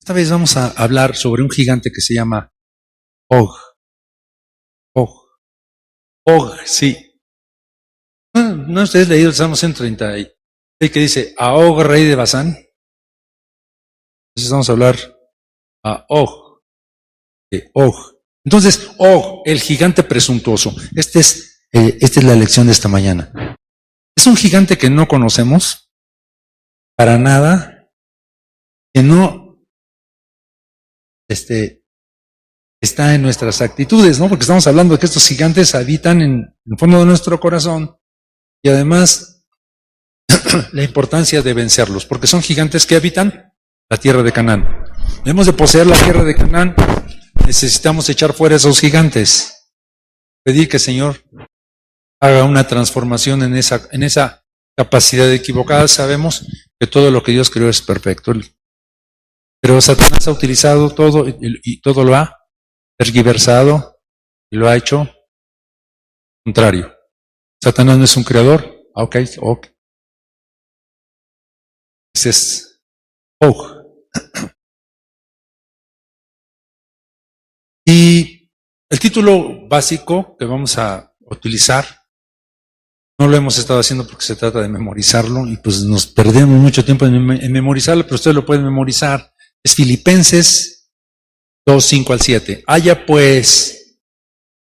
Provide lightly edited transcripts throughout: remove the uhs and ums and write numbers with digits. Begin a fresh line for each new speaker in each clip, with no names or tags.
Esta vez vamos a hablar sobre un gigante que se llama Og. Og, sí. ¿No ustedes leído el Salmo 136 que dice a Og, rey de Basán? Entonces vamos a hablar a Og, de Og. Entonces, Og, el gigante presuntuoso. Esta es la lección de esta mañana. Es un gigante que no conocemos para nada, que no está en nuestras actitudes, ¿no? Porque estamos hablando de que estos gigantes habitan en el fondo de nuestro corazón y además la importancia de vencerlos, porque son gigantes que habitan la tierra de Canaán. Debemos de poseer la tierra de Canaán, necesitamos echar fuera a esos gigantes, pedir que el Señor haga una transformación en esa capacidad equivocada. Sabemos que todo lo que Dios creó es perfecto, pero Satanás ha utilizado todo y todo lo ha tergiversado y lo ha hecho contrario. Satanás no es un creador. Ok. Ese es Og. Y el título básico que vamos a utilizar, no lo hemos estado haciendo porque se trata de memorizarlo y pues nos perdemos mucho tiempo en memorizarlo, pero ustedes lo pueden memorizar. Es Filipenses 2, 5 al 7. Haya pues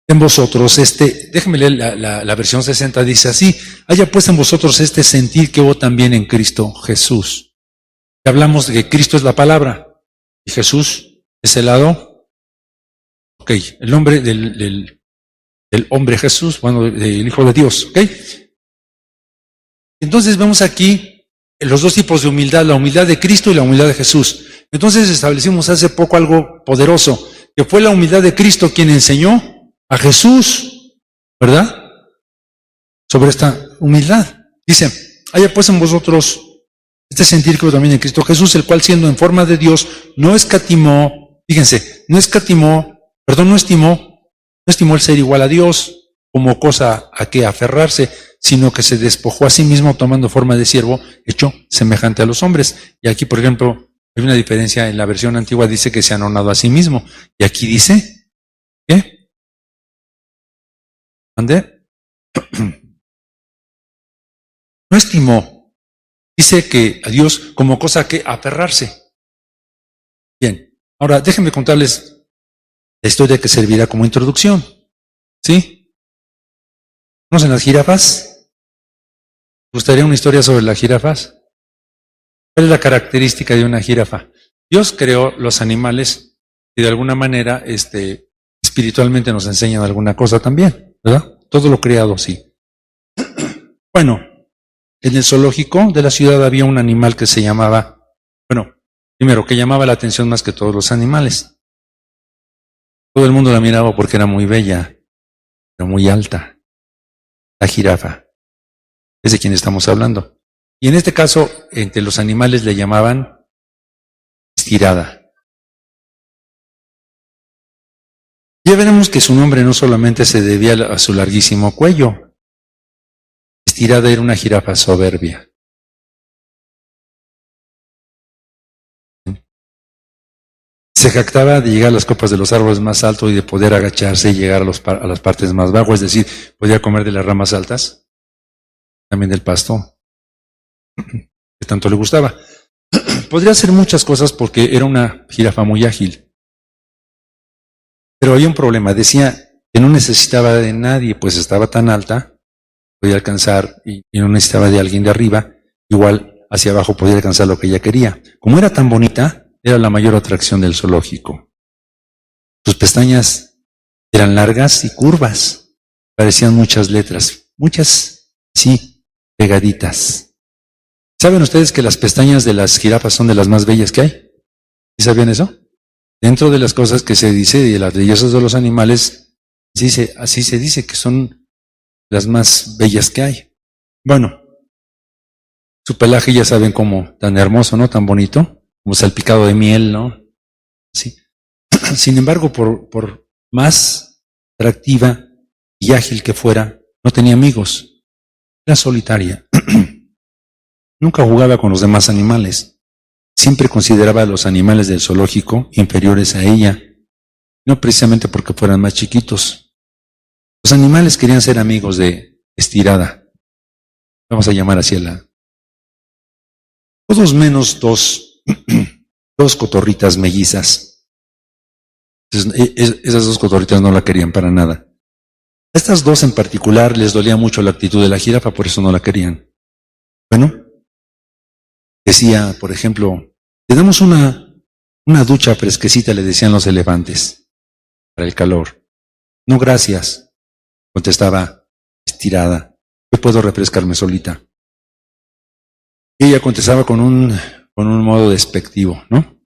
en vosotros déjenme leer la versión 60, dice así: haya pues en vosotros este sentir que hubo también en Cristo Jesús. Hablamos de que Cristo es la palabra y Jesús es el lado, el nombre del hombre Jesús, del Hijo de Dios, Entonces vemos aquí los dos tipos de humildad, la humildad de Cristo y la humildad de Jesús. Entonces establecimos hace poco algo poderoso, que fue la humildad de Cristo quien enseñó a Jesús, ¿verdad? Sobre esta humildad. Dice, haya pues en vosotros este sentir que también en Cristo Jesús, el cual siendo en forma de Dios, no estimó el ser igual a Dios como cosa a que aferrarse, sino que se despojó a sí mismo tomando forma de siervo, hecho semejante a los hombres. Y aquí, por ejemplo, hay una diferencia. En la versión antigua dice que se anonadó a sí mismo. Y aquí dice, ¿qué? ¿Dónde? No estimó. Dice que a Dios como cosa a que aferrarse. Bien. Ahora, déjenme contarles la historia que servirá como introducción. ¿Sí? ¿Conocen las jirafas? ¿Me gustaría una historia sobre las jirafas? ¿Cuál es la característica de una jirafa? Dios creó los animales y de alguna manera espiritualmente nos enseñan alguna cosa también, ¿verdad? Todo lo creado, sí. Bueno, en el zoológico de la ciudad había un animal que se llamaba, que llamaba la atención más que todos los animales. Todo el mundo la miraba porque era muy bella, era muy alta. La jirafa. Es de quien estamos hablando. Y en este caso, entre los animales le llamaban estirada. Ya veremos que su nombre no solamente se debía a su larguísimo cuello. Estirada era una jirafa soberbia. Se jactaba de llegar a las copas de los árboles más altos y de poder agacharse y llegar a las partes más bajas, es decir, podía comer de las ramas altas, también del pasto, que tanto le gustaba. Podría hacer muchas cosas porque era una jirafa muy ágil. Pero había un problema, decía que no necesitaba de nadie, pues estaba tan alta, podía alcanzar y no necesitaba de alguien de arriba, igual hacia abajo podía alcanzar lo que ella quería. Como era tan bonita, era la mayor atracción del zoológico. Sus pestañas eran largas y curvas, parecían muchas letras, muchas, sí, pegaditas. ¿Saben ustedes que las pestañas de las jirafas son de las más bellas que hay? ¿Sí sabían eso? Dentro de las cosas que se dice de las bellezas de los animales, así se dice que son las más bellas que hay. Bueno, su pelaje ya saben cómo, tan hermoso, ¿no? Tan bonito, como salpicado de miel, ¿no? Sí. Sin embargo, por más atractiva y ágil que fuera, no tenía amigos. Era solitaria. Nunca jugaba con los demás animales. siempre consideraba a los animales del zoológico inferiores a ella, no precisamente porque fueran más chiquitos. Los animales querían ser amigos de Estirada. Vamos a llamar así a la... Todos menos dos cotorritas mellizas. Esas dos cotorritas no la querían para nada. A estas dos en particular les dolía mucho la actitud de la jirafa, por eso no la querían. Bueno, decía, por ejemplo, le damos una ducha fresquecita, le decían los elefantes, para el calor. No, gracias, contestaba Estirada. Yo puedo refrescarme solita. Y ella contestaba con un modo despectivo, ¿no?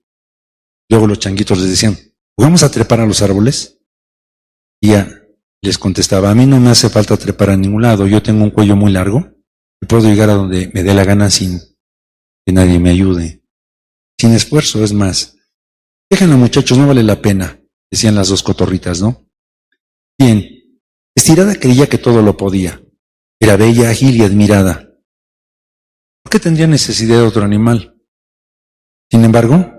Luego los changuitos les decían, ¿vamos a trepar a los árboles? Y ella les contestaba, a mí no me hace falta trepar a ningún lado, yo tengo un cuello muy largo y puedo llegar a donde me dé la gana sin que nadie me ayude. Sin esfuerzo, es más. Déjenlo, muchachos, no vale la pena, decían las dos cotorritas, ¿no? Bien, Estirada creía que todo lo podía. Era bella, ágil y admirada. ¿Por qué tendría necesidad de otro animal? Sin embargo,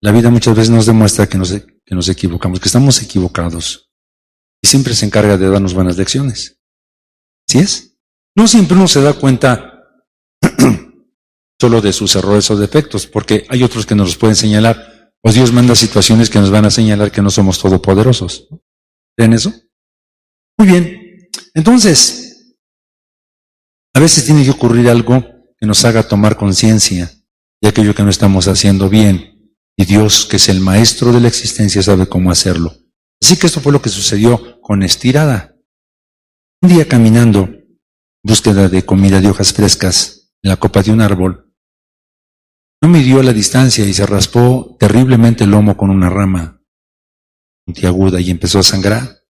la vida muchas veces nos demuestra que nos equivocamos, que estamos equivocados. Y siempre se encarga de darnos buenas lecciones. ¿Sí es? No siempre uno se da cuenta solo de sus errores o defectos, porque hay otros que nos los pueden señalar. O Dios manda situaciones que nos van a señalar que no somos todopoderosos. ¿Creen eso? Muy bien. Entonces, a veces tiene que ocurrir algo que nos haga tomar conciencia de aquello que no estamos haciendo bien. Y Dios, que es el maestro de la existencia, sabe cómo hacerlo. Así que esto fue lo que sucedió con Estirada. Un día caminando, en búsqueda de comida de hojas frescas, en la copa de un árbol, no midió la distancia y se raspó terriblemente el lomo con una rama puntiaguda y empezó a sangrar.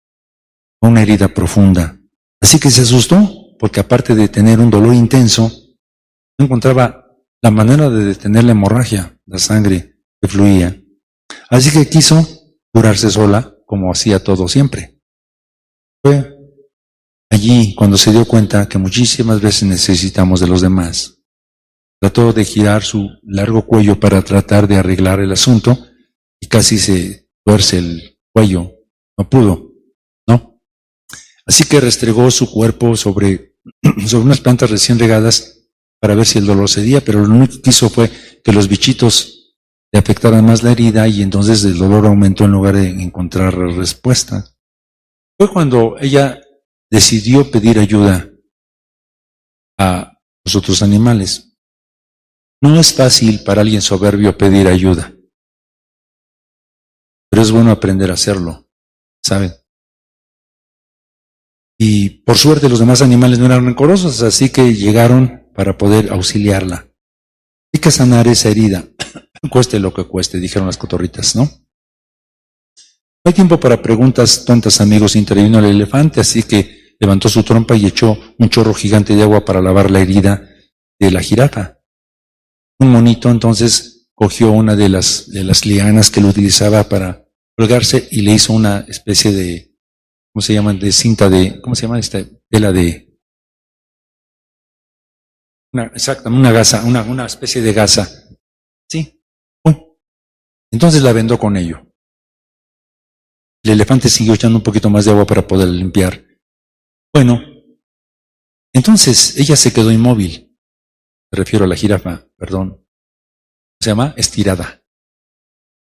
Una herida profunda. Así que se asustó, porque aparte de tener un dolor intenso, no encontraba la manera de detener la hemorragia, la sangre que fluía. Así que quiso curarse sola, como hacía todo siempre. Fue allí cuando se dio cuenta que muchísimas veces necesitamos de los demás. Trató de girar su largo cuello para tratar de arreglar el asunto y casi se tuerce el cuello. No pudo, ¿no? Así que restregó su cuerpo sobre unas plantas recién regadas para ver si el dolor cedía, pero lo único que hizo fue que los bichitos le afectaran más la herida y entonces el dolor aumentó en lugar de encontrar respuesta. Fue cuando ella decidió pedir ayuda a los otros animales. No es fácil para alguien soberbio pedir ayuda, pero es bueno aprender a hacerlo, ¿saben? Y por suerte los demás animales no eran rencorosos, así que llegaron para poder auxiliarla. Hay que sanar esa herida, cueste lo que cueste, dijeron las cotorritas, ¿no? No hay tiempo para preguntas tontas, amigos, intervino el elefante, así que levantó su trompa y echó un chorro gigante de agua para lavar la herida de la jirafa. Un monito entonces cogió una de las lianas que lo utilizaba para colgarse y le hizo una especie de, ¿cómo se llama? De cinta de, ¿cómo se llama esta tela de? Una gasa, una especie de gasa. ¿Sí? Bueno, entonces la vendó con ello. El elefante siguió echando un poquito más de agua para poder limpiar. Bueno, entonces ella se quedó inmóvil. Me refiero a la jirafa, perdón. Se llama Estirada.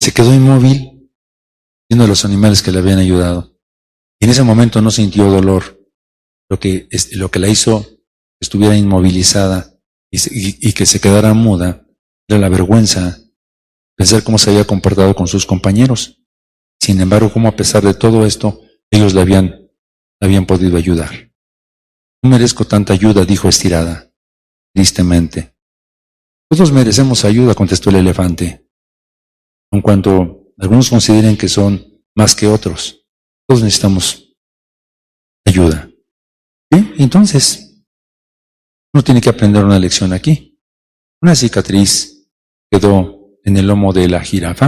Se quedó inmóvil viendo a los animales que le habían ayudado. Y en ese momento no sintió dolor. Lo que la hizo que estuviera inmovilizada y que se quedara muda era la vergüenza, pensar cómo se había comportado con sus compañeros. Sin embargo, cómo a pesar de todo esto, ellos le habían podido ayudar. No merezco tanta ayuda, dijo Estirada, tristemente. Todos merecemos ayuda, contestó el elefante. Aun cuando algunos consideren que son más que otros, todos necesitamos ayuda. ¿Sí? Entonces, uno tiene que aprender una lección aquí. Una cicatriz quedó en el lomo de la jirafa.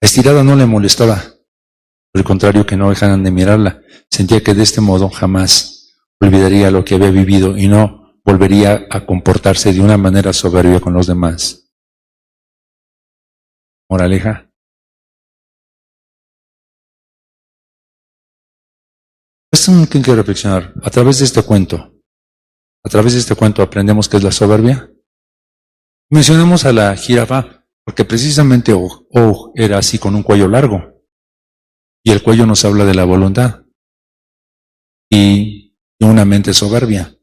A Estirada no le molestaba, por el contrario, que no dejaran de mirarla. Sentía que de este modo jamás olvidaría lo que había vivido y no volvería a comportarse de una manera soberbia con los demás. Moraleja. Esto es que hay que reflexionar. A través de este cuento aprendemos qué es la soberbia. Mencionamos a la jirafa porque precisamente Og era así con un cuello largo. Y el cuello nos habla de la voluntad. Y de una mente soberbia.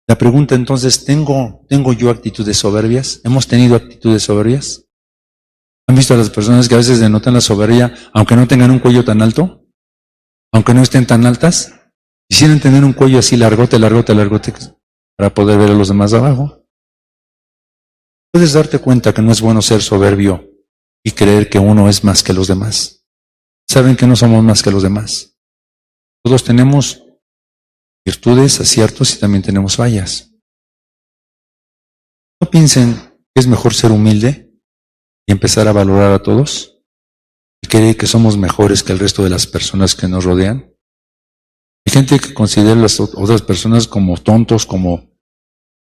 La pregunta entonces, ¿tengo yo actitudes soberbias? ¿Hemos tenido actitudes soberbias? ¿Han visto a las personas que a veces denotan la soberbia, aunque no tengan un cuello tan alto? Aunque no estén tan altas, quisieran tener un cuello así largote, para poder ver a los demás abajo. Puedes darte cuenta que no es bueno ser soberbio y creer que uno es más que los demás. Saben que no somos más que los demás. Todos tenemos virtudes, aciertos y también tenemos fallas. No piensen que es mejor ser humilde y empezar a valorar a todos y creer que somos mejores que el resto de las personas que nos rodean. Hay gente que considera a las otras personas como tontos,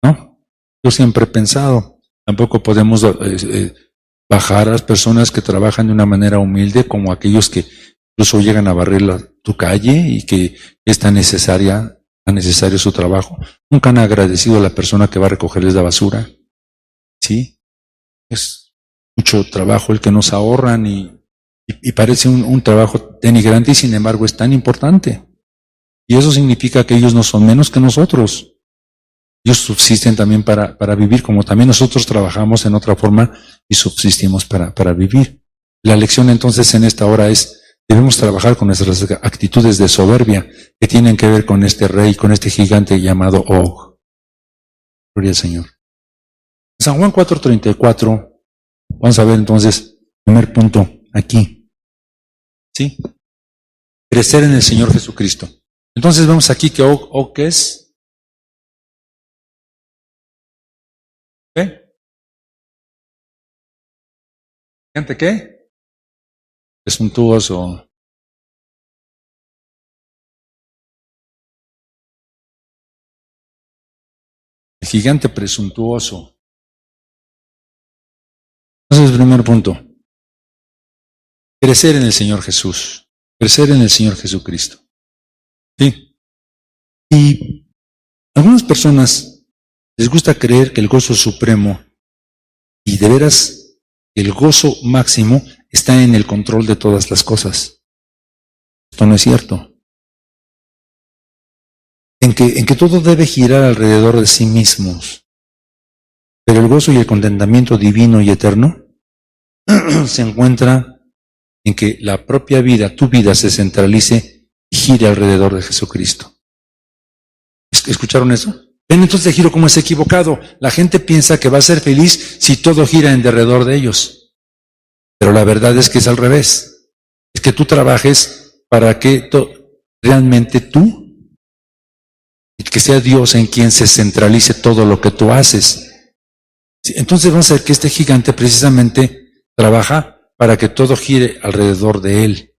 ¿no? Yo siempre he pensado, tampoco podemos bajar a las personas que trabajan de una manera humilde como aquellos que incluso llegan a barrer tu calle y que es tan necesario su trabajo. Nunca han agradecido a la persona que va a recogerles la basura. ¿Sí? Es mucho trabajo el que nos ahorran y parece un trabajo denigrante y sin embargo es tan importante. Y eso significa que ellos no son menos que nosotros. Ellos subsisten también para vivir, como también nosotros trabajamos en otra forma y subsistimos para vivir. La lección entonces en esta hora es, debemos trabajar con nuestras actitudes de soberbia que tienen que ver con este rey, con este gigante llamado Og. Gloria al Señor. San Juan 4:34, vamos a ver entonces, primer punto aquí. ¿Sí? Crecer en el Señor Jesucristo. Entonces vemos aquí que Og ¿qué es? ¿Qué? ¿Gigante qué? Presuntuoso. El gigante presuntuoso. Entonces, primer punto. Crecer en el Señor Jesús. Crecer en el Señor Jesucristo. Sí. Y a algunas personas les gusta creer que el gozo supremo y de veras el gozo máximo está en el control de todas las cosas. Esto no es cierto. En que todo debe girar alrededor de sí mismos. Pero el gozo y el contentamiento divino y eterno se encuentra en que la propia vida, tu vida, se centralice y gire alrededor de Jesucristo. ¿Escucharon eso? Ven entonces el giro como es equivocado. La gente piensa que va a ser feliz si todo gira en derredor de ellos. Pero la verdad es que es al revés. Es que tú trabajes para que realmente tú, que sea Dios en quien se centralice todo lo que tú haces. Entonces vamos a ver que este gigante precisamente trabaja para que todo gire alrededor de él.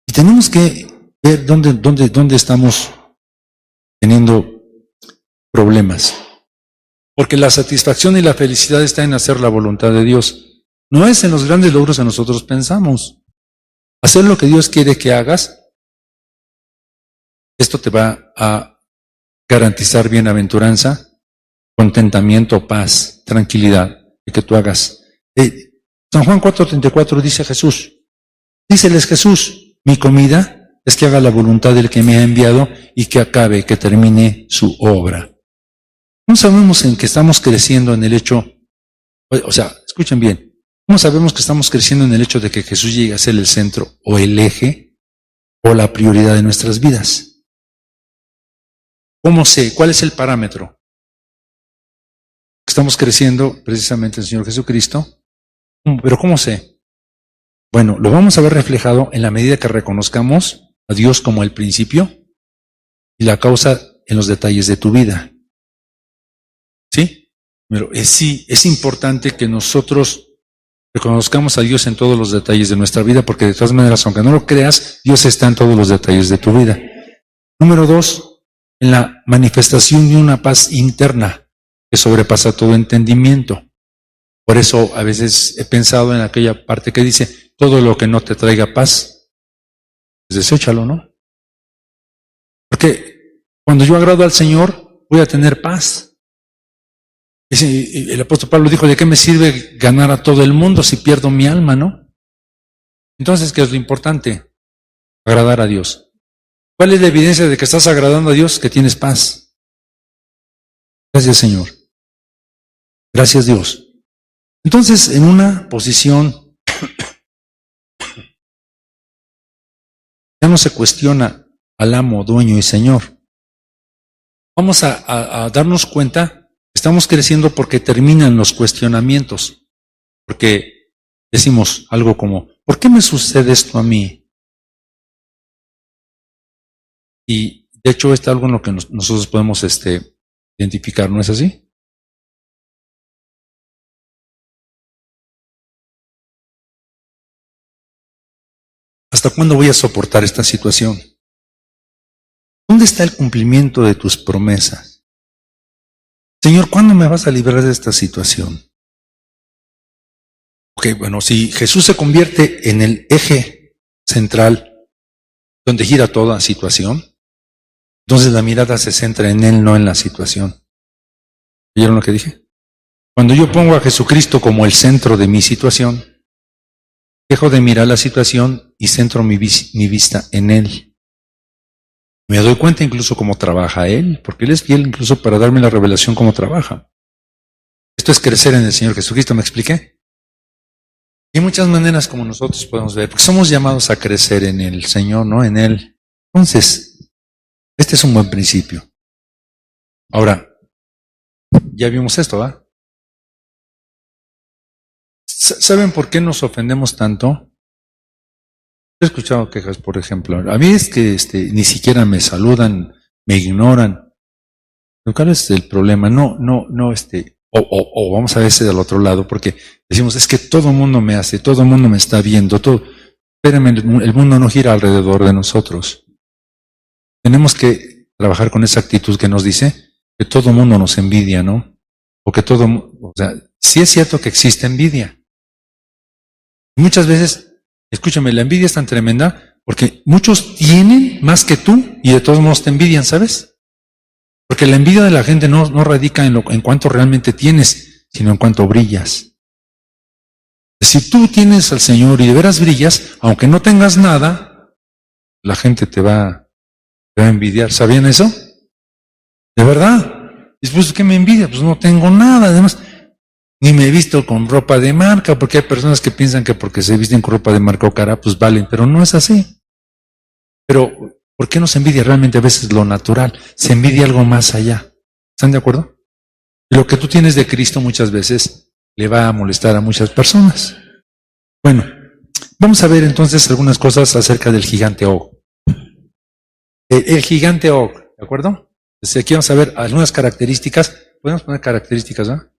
Y tenemos que ver dónde estamos teniendo problemas. Porque la satisfacción y la felicidad está en hacer la voluntad de Dios. No es en los grandes logros que nosotros pensamos. Hacer lo que Dios quiere que hagas, esto te va a garantizar bienaventuranza, contentamiento, paz, tranquilidad, de que tú hagas. San Juan 4:34 dice Jesús, díceles Jesús, mi comida es que haga la voluntad del que me ha enviado y que acabe, que termine su obra. No sabemos en que estamos creciendo en el hecho, o sea, escuchen bien, ¿cómo sabemos que estamos creciendo en el hecho de que Jesús llegue a ser el centro o el eje o la prioridad de nuestras vidas? ¿Cómo sé? ¿Cuál es el parámetro? Estamos creciendo precisamente en el Señor Jesucristo. ¿Pero cómo sé? Bueno, lo vamos a ver reflejado en la medida que reconozcamos a Dios como el principio y la causa en los detalles de tu vida. ¿Sí? Pero es importante que nosotros reconozcamos a Dios en todos los detalles de nuestra vida, porque de todas maneras, aunque no lo creas, Dios está en todos los detalles de tu vida. Número 2, en la manifestación de una paz interna. que sobrepasa todo entendimiento. Por eso a veces he pensado en aquella parte que dice, todo lo que no te traiga paz, pues deséchalo, ¿no? Porque cuando yo agrado al Señor, voy a tener paz. El apóstol Pablo dijo, ¿de qué me sirve ganar a todo el mundo si pierdo mi alma, no? Entonces, ¿qué es lo importante? Agradar a Dios. ¿Cuál es la evidencia de que estás agradando a Dios? Que tienes paz. Gracias, Señor. Gracias, Dios. Entonces, en una posición, ya no se cuestiona al amo, dueño y Señor. Vamos a darnos cuenta, estamos creciendo porque terminan los cuestionamientos. Porque decimos algo como, ¿por qué me sucede esto a mí? Y de hecho, es algo en lo que nosotros podemos identificar, ¿no es así? ¿Hasta cuándo voy a soportar esta situación? ¿Dónde está el cumplimiento de tus promesas? Señor, ¿cuándo me vas a librar de esta situación? Ok, bueno, si Jesús se convierte en el eje central donde gira toda situación, entonces la mirada se centra en Él, no en la situación. ¿Oyeron lo que dije? Cuando yo pongo a Jesucristo como el centro de mi situación, dejo de mirar la situación y centro mi vista en Él. Me doy cuenta incluso cómo trabaja Él, porque Él es fiel incluso para darme la revelación cómo trabaja. Esto es crecer en el Señor Jesucristo, ¿me expliqué? Y hay muchas maneras como nosotros podemos ver, porque somos llamados a crecer en el Señor, ¿no? En Él. Entonces, este es un buen principio. Ahora, ya vimos esto, ¿va? ¿Saben por qué nos ofendemos tanto? He escuchado quejas, por ejemplo. A mí es que ni siquiera me saludan, me ignoran. ¿Cuál es el problema? No, o vamos a verse del otro lado, porque decimos, es que todo el mundo me hace, todo el mundo me está viendo, todo. Espérenme, el mundo no gira alrededor de nosotros. Tenemos que trabajar con esa actitud que nos dice que todo el mundo nos envidia, ¿no? O sea, sí es cierto que existe envidia. Muchas veces, escúchame, la envidia es tan tremenda porque muchos tienen más que tú y de todos modos te envidian, ¿sabes? Porque la envidia de la gente no radica en cuánto realmente tienes, sino en cuánto brillas. Si tú tienes al Señor y de veras brillas, aunque no tengas nada, la gente te va a envidiar. ¿Sabían eso? ¿De verdad? Y pues, ¿qué me envidia? Pues no tengo nada, además. Ni me he visto con ropa de marca, porque hay personas que piensan que porque se visten con ropa de marca o cara, pues valen, pero no es así. Pero, ¿por qué no se envidia realmente a veces lo natural? Se envidia algo más allá. ¿Están de acuerdo? Lo que tú tienes de Cristo muchas veces le va a molestar a muchas personas. Bueno, vamos a ver entonces algunas cosas acerca del gigante Og. El gigante Og, ¿de acuerdo? Entonces aquí vamos a ver algunas características. Podemos poner características, ¿no?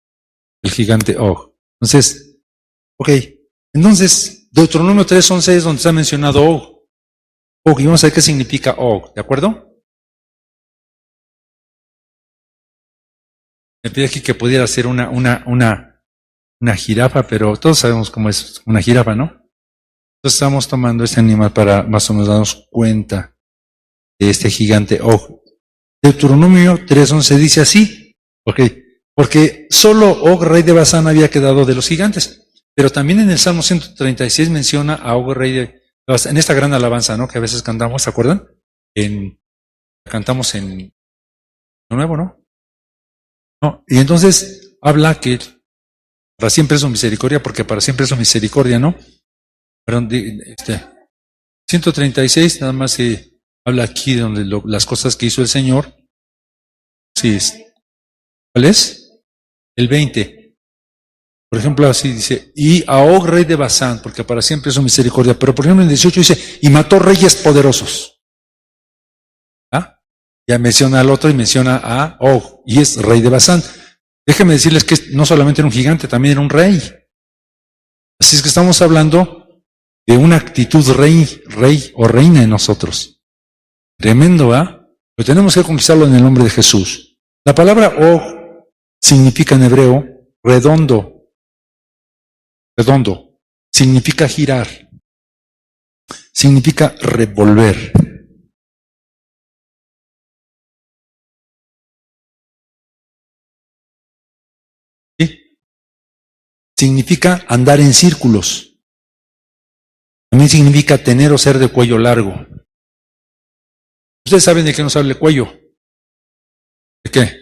El gigante Og. Entonces, ok. Entonces, Deuteronomio 3:11 es donde está mencionado Og. Og, y vamos a ver qué significa Og, ¿de acuerdo? Me pide aquí que pudiera ser una jirafa, pero todos sabemos cómo es una jirafa, ¿no? Entonces estamos tomando este animal para más o menos darnos cuenta de este gigante Og. Deuteronomio 3:11 dice así, ok. Porque solo Og, rey de Basán, había quedado de los gigantes. Pero también en el Salmo 136 menciona a Og, rey de Basán, en esta gran alabanza, ¿no? Que a veces cantamos, ¿se acuerdan? Cantamos en lo nuevo, ¿no? No. Y entonces habla que para siempre es su misericordia, porque para siempre es su misericordia, ¿no? Perdón, 136 nada más se habla aquí donde las cosas que hizo el Señor. Sí, ¿cuál es? El 20. Por ejemplo, así dice, y a Og, rey de Basán, porque para siempre es su misericordia. Pero por ejemplo en el 18 dice, y mató reyes poderosos. ¿Ah? Ya menciona al otro y menciona a Og, y es rey de Basán. Déjenme decirles que no solamente era un gigante, también era un rey. Así es que estamos hablando de una actitud rey o reina en nosotros. Tremendo, ¿ah? Pero tenemos que conquistarlo en el nombre de Jesús. La palabra Og significa en hebreo redondo. Redondo. Significa girar. Significa revolver. ¿Sí? Significa andar en círculos. También significa tener o ser de cuello largo. Ustedes saben de qué nos habla el cuello. ¿De qué?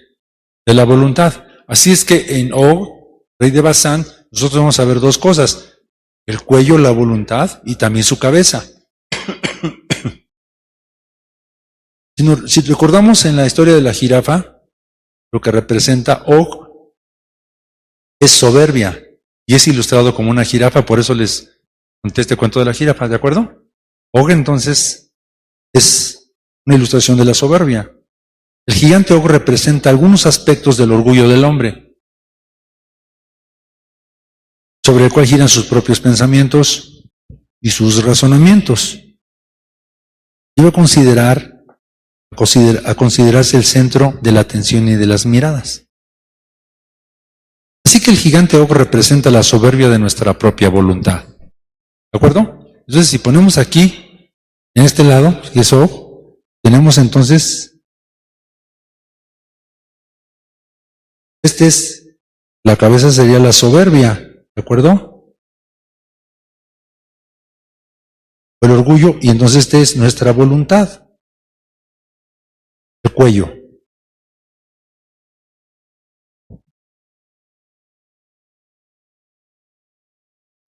De la voluntad. Así es que en Og, rey de Basán, nosotros vamos a ver dos cosas. El cuello, la voluntad y también su cabeza. Si recordamos en la historia de la jirafa, lo que representa Og es soberbia y es ilustrado como una jirafa, por eso les conté este cuento de la jirafa, ¿de acuerdo? Og entonces es una ilustración de la soberbia. El gigante Og representa algunos aspectos del orgullo del hombre, sobre el cual giran sus propios pensamientos y sus razonamientos. Debe a considerarse el centro de la atención y de las miradas. Así que el gigante Og representa la soberbia de nuestra propia voluntad. ¿De acuerdo? Entonces, si ponemos aquí, en este lado, que es Og, tenemos entonces, la cabeza sería la soberbia, ¿de acuerdo? El orgullo, y entonces este es nuestra voluntad. El cuello.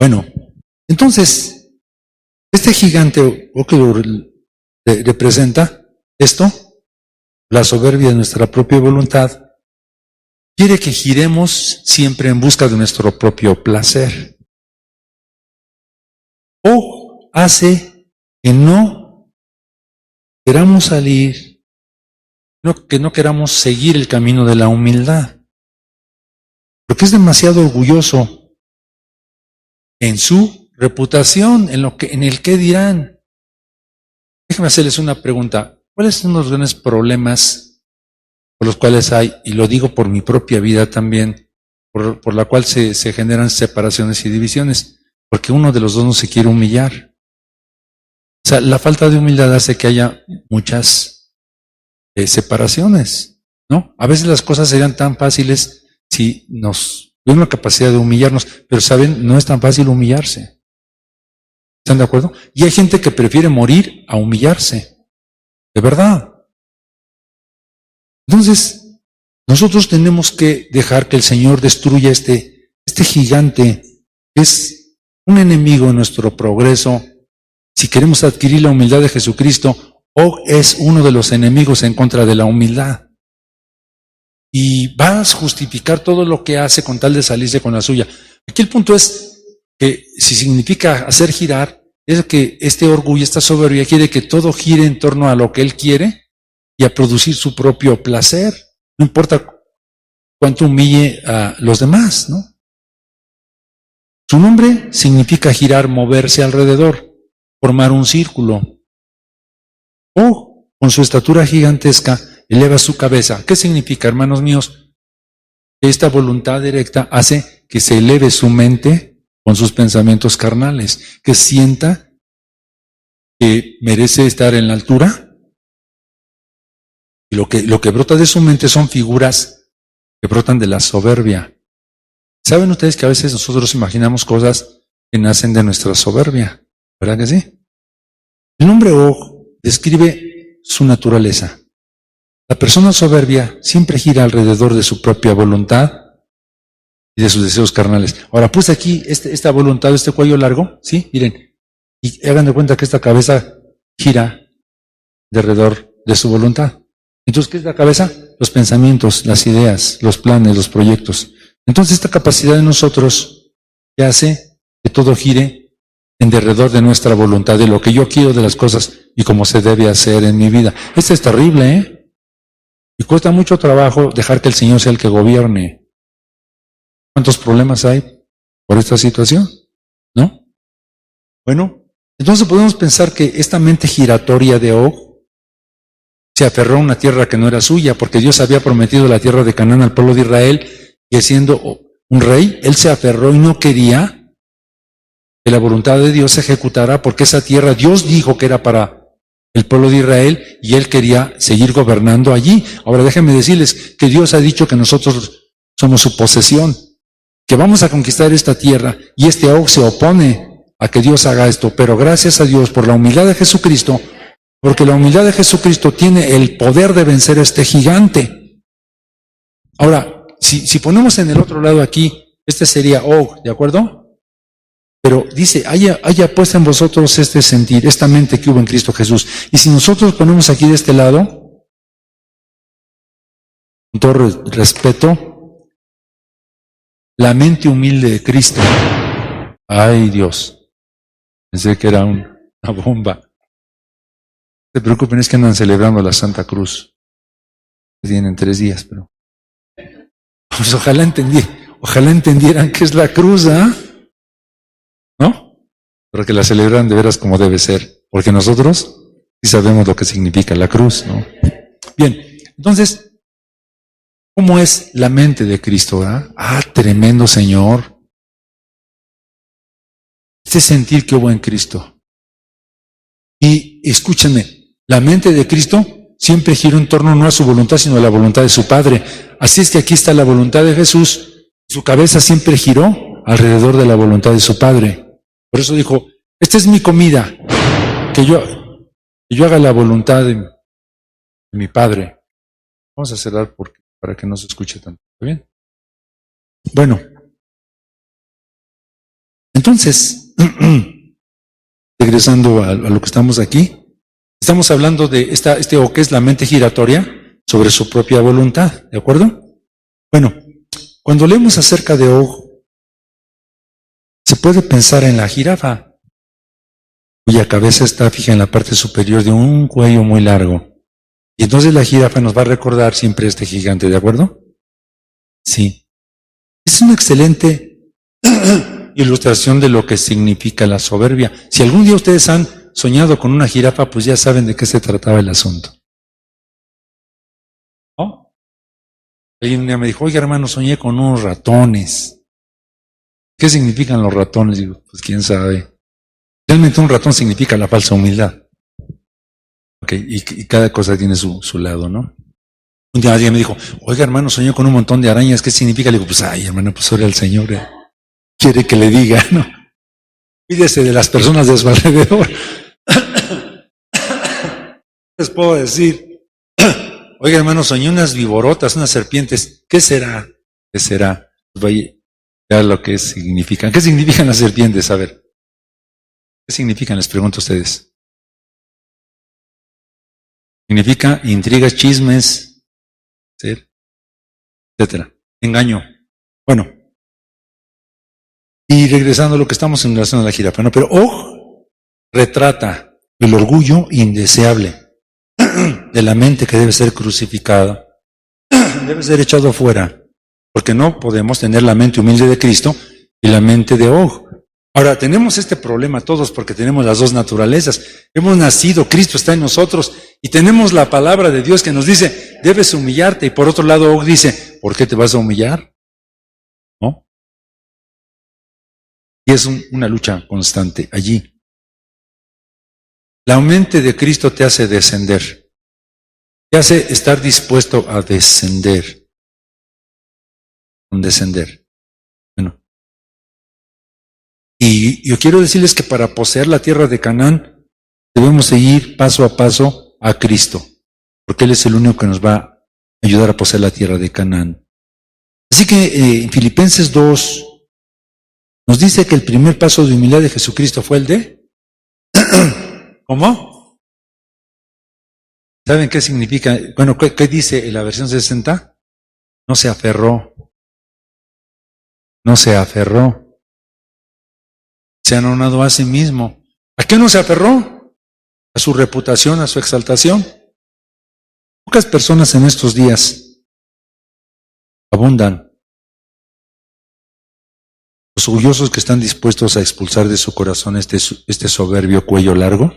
Bueno, entonces, este gigante o que representa esto, la soberbia de nuestra propia voluntad, quiere que giremos siempre en busca de nuestro propio placer. O hace que no queramos salir, que no queramos seguir el camino de la humildad. Porque es demasiado orgulloso en su reputación, en el que dirán. Déjenme hacerles una pregunta. ¿Cuáles son los grandes problemas por los cuales hay, y lo digo por mi propia vida también, por la cual se generan separaciones y divisiones? Porque uno de los dos no se quiere humillar. O sea, la falta de humildad hace que haya muchas separaciones, ¿no? A veces las cosas serían tan fáciles si nos tuvimos la capacidad de humillarnos, pero saben, no es tan fácil humillarse. ¿Están de acuerdo? Y hay gente que prefiere morir a humillarse. De verdad. Entonces, nosotros tenemos que dejar que el Señor destruya este gigante, que es un enemigo en nuestro progreso. Si queremos adquirir la humildad de Jesucristo, Og es uno de los enemigos en contra de la humildad. Y va a justificar todo lo que hace con tal de salirse con la suya. Aquí el punto es que si significa hacer girar, es que este orgullo, esta soberbia quiere que todo gire en torno a lo que él quiere y a producir su propio placer. No importa cuánto humille a los demás, ¿no? Su nombre significa girar, moverse alrededor, formar un círculo. O, con su estatura gigantesca, eleva su cabeza. ¿Qué significa, hermanos míos? Esta voluntad directa hace que se eleve su mente con sus pensamientos carnales, que sienta que merece estar en la altura. Y lo que brota de su mente son figuras que brotan de la soberbia. ¿Saben ustedes que a veces nosotros imaginamos cosas que nacen de nuestra soberbia? ¿Verdad que sí? El nombre Og describe su naturaleza. La persona soberbia siempre gira alrededor de su propia voluntad y de sus deseos carnales. Ahora, puse aquí esta voluntad, este cuello largo, ¿sí? Miren, y hagan de cuenta que esta cabeza gira alrededor de su voluntad. Entonces, ¿qué es la cabeza? Los pensamientos, las ideas, los planes, los proyectos. Entonces, esta capacidad de nosotros que hace que todo gire en derredor de nuestra voluntad, de lo que yo quiero, de las cosas y cómo se debe hacer en mi vida. Esto es terrible, ¿eh? Y cuesta mucho trabajo dejar que el Señor sea el que gobierne. ¿Cuántos problemas hay por esta situación? ¿No? Bueno, entonces podemos pensar que esta mente giratoria de Og se aferró a una tierra que no era suya, porque Dios había prometido la tierra de Canaán al pueblo de Israel, y siendo un rey, él se aferró y no quería que la voluntad de Dios se ejecutara, porque esa tierra Dios dijo que era para el pueblo de Israel y él quería seguir gobernando allí. Ahora déjenme decirles que Dios ha dicho que nosotros somos su posesión, que vamos a conquistar esta tierra, y este Og se opone a que Dios haga esto, pero gracias a Dios por la humildad de Jesucristo, porque la humildad de Jesucristo tiene el poder de vencer a este gigante. Ahora, si ponemos en el otro lado aquí, este sería Og, ¿de acuerdo? Pero dice, haya puesto en vosotros este sentir, esta mente que hubo en Cristo Jesús. Y si nosotros ponemos aquí de este lado, con todo respeto, la mente humilde de Cristo. Ay, Dios. Pensé que era una bomba. No se preocupen, es que andan celebrando la Santa Cruz. Tienen 3 días, pero pues ojalá entendieran qué es la cruz, ¿ah? ¿No? Pero que la celebran de veras como debe ser, porque nosotros sí sabemos lo que significa la cruz, ¿no? Bien, entonces, ¿cómo es la mente de Cristo? Tremendo Señor. Este sentir que hubo en Cristo. Y escúchenme, la mente de Cristo siempre giró en torno no a su voluntad, sino a la voluntad de su Padre. Así es que aquí está la voluntad de Jesús. Su cabeza siempre giró alrededor de la voluntad de su Padre. Por eso dijo, esta es mi comida, que yo haga la voluntad de mi Padre. Vamos a cerrar para que no se escuche tanto. ¿Está bien? Bueno, entonces, regresando a lo que estamos aquí, estamos hablando de o que es la mente giratoria sobre su propia voluntad, ¿de acuerdo? Bueno, cuando leemos acerca de Og, se puede pensar en la jirafa, cuya cabeza está fija en la parte superior de un cuello muy largo. Y entonces la jirafa nos va a recordar siempre a este gigante, ¿de acuerdo? Sí. Es una excelente ilustración de lo que significa la soberbia. Si algún día ustedes han soñado con una jirafa, pues ya saben de qué se trataba el asunto. ¿No? Alguien un día me dijo, oye hermano, soñé con unos ratones. ¿Qué significan los ratones? Digo, pues quién sabe. Realmente un ratón significa la falsa humildad. Okay, y cada cosa tiene su lado, ¿no? Un día alguien me dijo, oiga hermano, soñé con un montón de arañas, ¿qué significa? Le digo, pues ay hermano, pues ora al Señor, quiere que le diga, ¿no? Cuídese de las personas de su alrededor. Les puedo decir, oiga hermano, soñé unas viborotas, unas serpientes, ¿qué será? ¿Qué será? Pues vaya, ya lo que significan. ¿Qué significan las serpientes? A ver, ¿qué significan? Les pregunto a ustedes. Significa intrigas, chismes, etcétera. Engaño. Bueno. Y regresando a lo que estamos en relación a la jirafa, ¿no? Pero Og retrata el orgullo indeseable de la mente que debe ser crucificada, debe ser echado afuera, porque no podemos tener la mente humilde de Cristo y la mente de Og. Ahora, tenemos este problema todos porque tenemos las dos naturalezas. Hemos nacido, Cristo está en nosotros y tenemos la palabra de Dios que nos dice, debes humillarte. Y por otro lado, Og dice, ¿por qué te vas a humillar? ¿No? Y es una lucha constante allí. La mente de Cristo te hace descender. Te hace estar dispuesto a descender. Descender. Bueno. Y yo quiero decirles que para poseer la tierra de Canaán, debemos seguir paso a paso a Cristo, porque Él es el único que nos va a ayudar a poseer la tierra de Canaán. Así que en Filipenses 2 nos dice que el primer paso de humildad de Jesucristo fue el de... ¿Cómo? ¿Saben qué significa? Bueno, ¿qué dice en la versión 60? No se aferró. No se aferró. Se anonadó a sí mismo. ¿A qué no se aferró? A su reputación, a su exaltación. Pocas personas en estos días abundan. Los orgullosos que están dispuestos a expulsar de su corazón este soberbio cuello largo,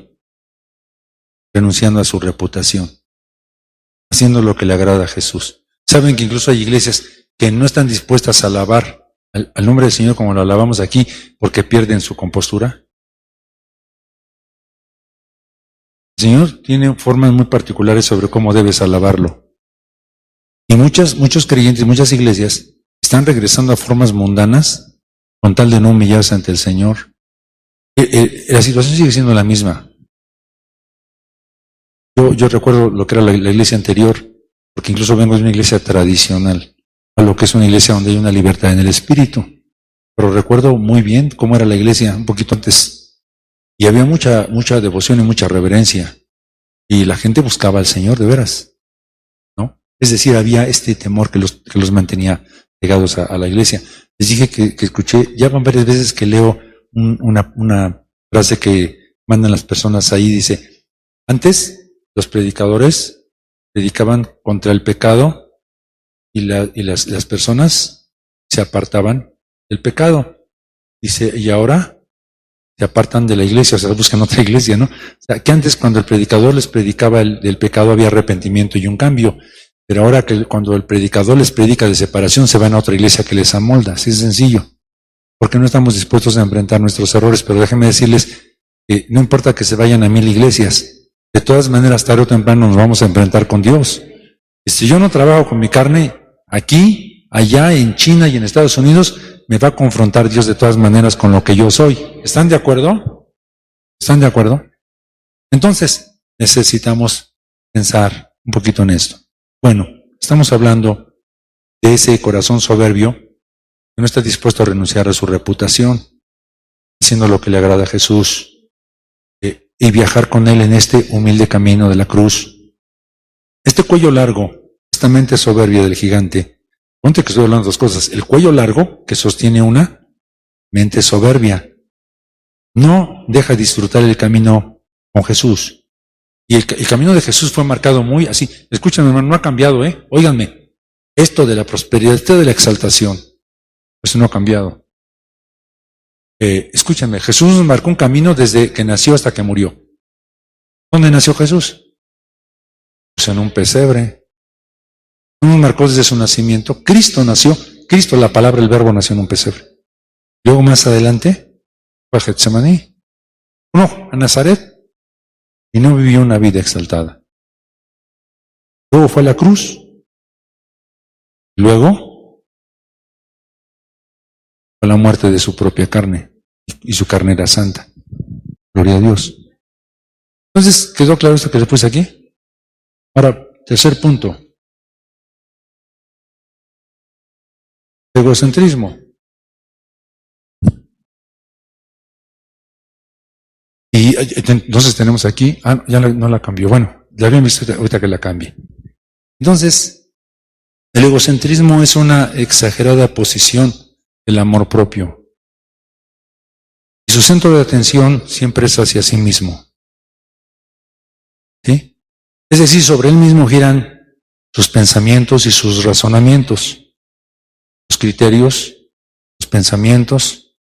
renunciando a su reputación, haciendo lo que le agrada a Jesús. Saben que incluso hay iglesias que no están dispuestas a alabar al nombre del Señor como lo alabamos aquí porque pierden su compostura? El Señor tiene formas muy particulares sobre cómo debes alabarlo. Y muchos creyentes, muchas iglesias están regresando a formas mundanas con tal de no humillarse ante el Señor. La situación sigue siendo la misma. Yo recuerdo lo que era la iglesia anterior, porque incluso vengo de una iglesia tradicional, a lo que es una iglesia donde hay una libertad en el espíritu. Pero recuerdo muy bien cómo era la iglesia un poquito antes. Y había mucha devoción y mucha reverencia. Y la gente buscaba al Señor de veras, ¿no? Es decir, había este temor que los mantenía pegados a la iglesia. Les dije que escuché, ya van varias veces que leo una frase que mandan las personas ahí, dice, antes los predicadores predicaban contra el pecado y las personas se apartaban del pecado. Dice, y ahora se apartan de la iglesia, o sea, buscan otra iglesia, ¿no? O sea, que antes cuando el predicador les predicaba del pecado había arrepentimiento y un cambio, pero ahora que cuando el predicador les predica de separación se van a otra iglesia que les amolda, así es sencillo, porque no estamos dispuestos a enfrentar nuestros errores, pero déjenme decirles que no importa que se vayan a 1000 iglesias, de todas maneras tarde o temprano nos vamos a enfrentar con Dios. Y si yo no trabajo con mi carne, aquí, allá, en China y en Estados Unidos, me va a confrontar Dios de todas maneras con lo que yo soy. ¿Están de acuerdo? ¿Están de acuerdo? Entonces, necesitamos pensar un poquito en esto. Bueno, estamos hablando de ese corazón soberbio que no está dispuesto a renunciar a su reputación, haciendo lo que le agrada a Jesús, y viajar con Él en este humilde camino de la cruz. Este cuello largo, esta mente soberbia del gigante, ponte que estoy hablando de dos cosas, el cuello largo que sostiene una mente soberbia, no deja disfrutar el camino con Jesús. Y el camino de Jesús fue marcado muy así. Escúchame, hermano, no ha cambiado, Óiganme, esto de la prosperidad, esto de la exaltación, eso no ha cambiado. Escúchame, Jesús nos marcó un camino desde que nació hasta que murió. ¿Dónde nació Jesús? Pues en un pesebre. No nos marcó desde su nacimiento. Cristo nació, Cristo, la palabra, el verbo, nació en un pesebre. Luego más adelante fue a Getsemaní. No, a Nazaret. Y no vivió una vida exaltada. Luego fue a la cruz. Luego fue a la muerte de su propia carne. Y su carne era santa. Gloria a Dios. Entonces, ¿quedó claro esto que le puse aquí? Ahora, tercer punto. Egocentrismo. Y entonces tenemos aquí, ya no la cambió. Bueno, ya habían visto ahorita que la cambie. Entonces, el egocentrismo es una exagerada posición del amor propio. Y su centro de atención siempre es hacia sí mismo. ¿Sí? Es decir, sobre él mismo giran sus pensamientos y sus razonamientos, sus criterios, sus pensamientos,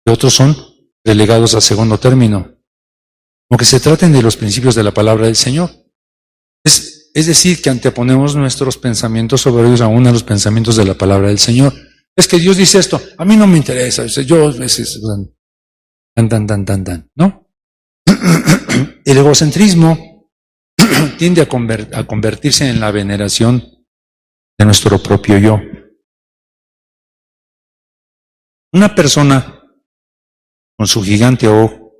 y otros son relegados a segundo término, aunque se traten de los principios de la palabra del Señor. Es decir, que anteponemos nuestros pensamientos soberbios aún a los pensamientos de la palabra del Señor. Es que Dios dice esto, a mí no me interesa, yo, ¿no? El egocentrismo tiende a convertirse en la veneración de nuestro propio yo. Una persona con su gigante ojo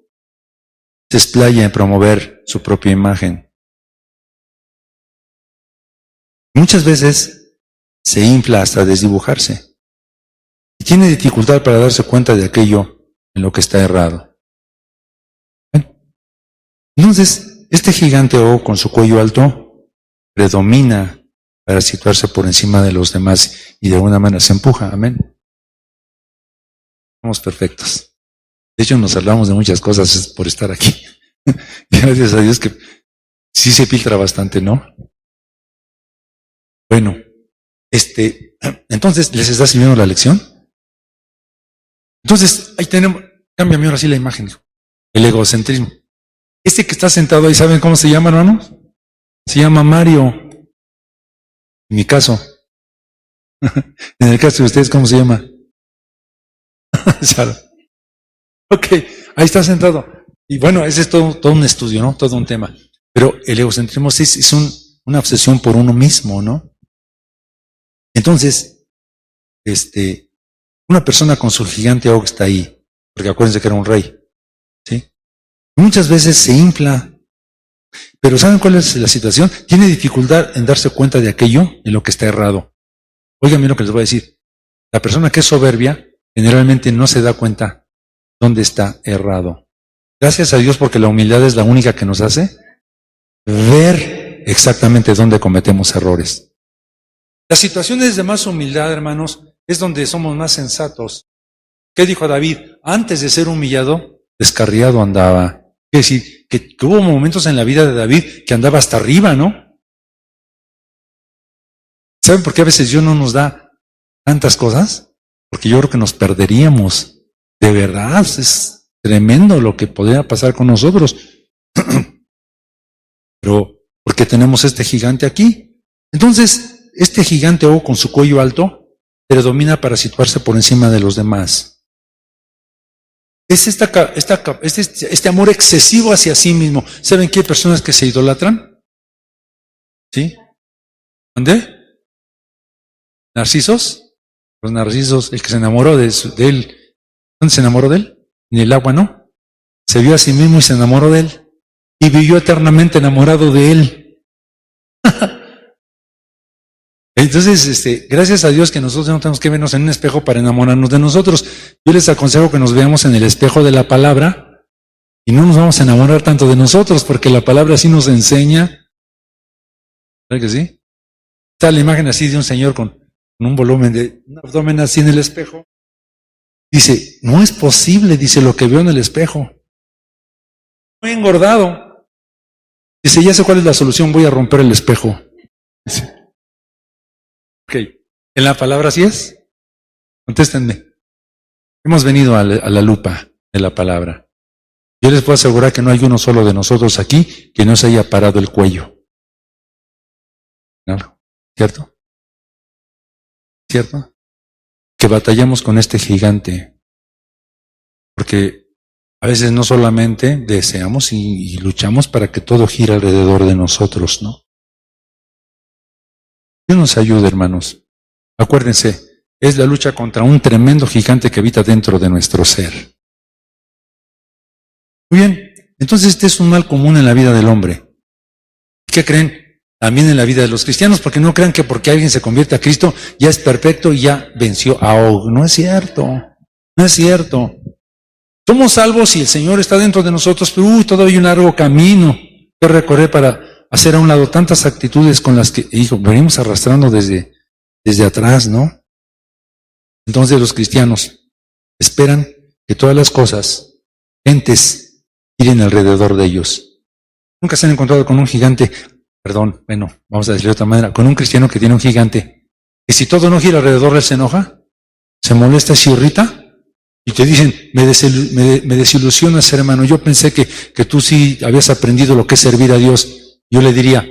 se explaya en promover su propia imagen. Muchas veces se infla hasta desdibujarse y tiene dificultad para darse cuenta de aquello en lo que está errado. Entonces, este gigante ojo con su cuello alto predomina para situarse por encima de los demás y de alguna manera se empuja. Amén. Somos perfectos. De hecho, nos hablamos de muchas cosas por estar aquí. Gracias a Dios que sí se filtra bastante, ¿no? Bueno, entonces, ¿les está sirviendo la lección? Entonces, ahí tenemos, cámbiame ahora sí la imagen, el egocentrismo. Este que está sentado ahí, ¿saben cómo se llama, hermanos? Se llama Mario. En mi caso, En el caso de ustedes, ¿cómo se llama? Sara. Ok, ahí está sentado. Y bueno, ese es todo un estudio, ¿no? Todo un tema. Pero el egocentrismo es una obsesión por uno mismo, ¿no? Entonces, una persona con su gigante Og está ahí, porque acuérdense que era un rey, ¿sí? Muchas veces se infla, pero ¿saben cuál es la situación? Tiene dificultad en darse cuenta de aquello en lo que está errado. Oigan bien lo que les voy a decir. La persona que es soberbia generalmente no se da cuenta dónde está errado. Gracias a Dios porque la humildad es la única que nos hace ver exactamente dónde cometemos errores. Las situaciones de más humildad, hermanos, es donde somos más sensatos. ¿Qué dijo David? Antes de ser humillado, descarriado andaba. Es decir, que hubo momentos en la vida de David que andaba hasta arriba, ¿no? ¿Saben por qué a veces Dios no nos da tantas cosas? Porque yo creo que nos perderíamos. De verdad, es tremendo lo que podría pasar con nosotros. Pero, porque tenemos este gigante aquí. Entonces, este gigante O con su cuello alto predomina para situarse por encima de los demás. Es este amor excesivo hacia sí mismo. ¿Saben que hay personas que se idolatran? ¿Sí? ¿Dónde? ¿Narcisos? Los narcisos, el que se enamoró de él. ¿Dónde se enamoró de él? En el agua, ¿no? Se vio a sí mismo y se enamoró de él. Y vivió eternamente enamorado de él. Entonces, gracias a Dios que nosotros no tenemos que vernos en un espejo para enamorarnos de nosotros. Yo les aconsejo que nos veamos en el espejo de la palabra y no nos vamos a enamorar tanto de nosotros, porque la palabra sí nos enseña. ¿Verdad que sí? Está la imagen así de un señor con un volumen de un abdomen así en el espejo. Dice, no es posible, dice, lo que veo en el espejo. Muy engordado. Dice, ya sé cuál es la solución, voy a romper el espejo. Dice, ok, ¿en la palabra sí es? Contéstenme. Hemos venido a la lupa de la palabra. Yo les puedo asegurar que no hay uno solo de nosotros aquí que no se haya parado el cuello. ¿No? ¿Cierto? ¿Cierto? Que batallamos con este gigante. Porque a veces no solamente deseamos y luchamos para que todo gire alrededor de nosotros, ¿no? Dios nos ayude, hermanos. Acuérdense, es la lucha contra un tremendo gigante que habita dentro de nuestro ser. Muy bien, entonces este es un mal común en la vida del hombre. ¿Qué creen? También en la vida de los cristianos, porque no crean que porque alguien se convierte a Cristo ya es perfecto y ya venció a Og. No es cierto, no es cierto. Somos salvos y el Señor está dentro de nosotros, pero todavía hay un largo camino que recorrer para hacer a un lado tantas actitudes con las que, venimos arrastrando desde atrás, ¿no? Entonces los cristianos esperan que todas las cosas, gentes, giren alrededor de ellos. Nunca se han encontrado con un gigante, vamos a decirlo de otra manera, con un cristiano que tiene un gigante, que si todo no gira alrededor de él se enoja, se molesta, se irrita, y te dicen, me desilusionas, hermano, yo pensé que tú sí habías aprendido lo que es servir a Dios. Yo le diría,